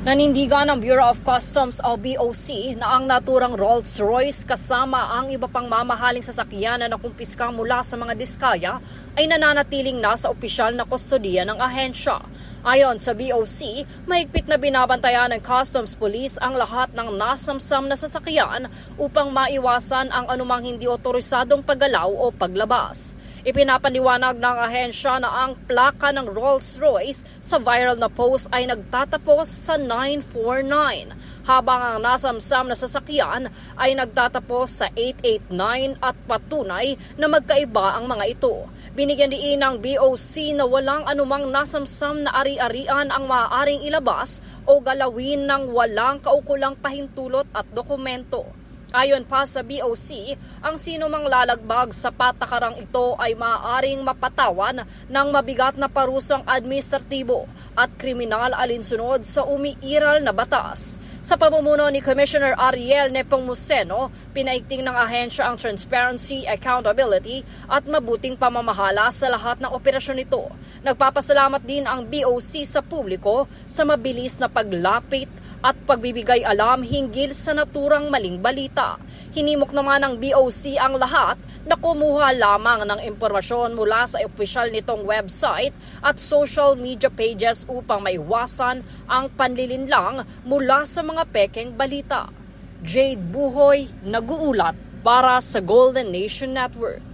Nanindigan ng Bureau of Customs o BOC na ang naturang Rolls-Royce kasama ang iba pang mamahaling sasakyan na nakumpiska mula sa mga diskaya ay nananatiling nasa opisyal na kustodiya ng ahensya. Ayon sa BOC, mahigpit na binabantayan ng Customs Police ang lahat ng nasamsam na sasakyan upang maiwasan ang anumang hindi otorisadong paggalaw o paglabas. Ipinapaniwanag ng ahensya na ang plaka ng Rolls-Royce sa viral na post ay nagtatapos sa 949, habang ang nasamsam na sasakyan ay nagtatapos sa 889 at patunay na magkaiba ang mga ito. Binigyan din ng BOC na walang anumang nasamsam na ari-arian ang maaaring ilabas o galawin ng walang kaukulang pahintulot at dokumento. Ayon pa sa BOC, ang sino mang lalagbag sa patakarang ito ay maaaring mapatawan ng mabigat na parusang administratibo at kriminal alinsunod sa umiiral na batas. Sa pamumuno ni Commissioner Ariel Nepomuceno, pinaigting ng ahensya ang transparency, accountability at mabuting pamamahala sa lahat ng operasyon nito. Nagpapasalamat din ang BOC sa publiko sa mabilis na paglapit at pagbibigay alam hinggil sa naturang maling balita. Hinimok naman ng BOC ang lahat na kumuha lamang ng impormasyon mula sa opisyal nitong website at social media pages upang maiwasan ang panlilinlang mula sa mga pekeng balita. Jade Buhoy, nag-uulat para sa Golden Nation Network.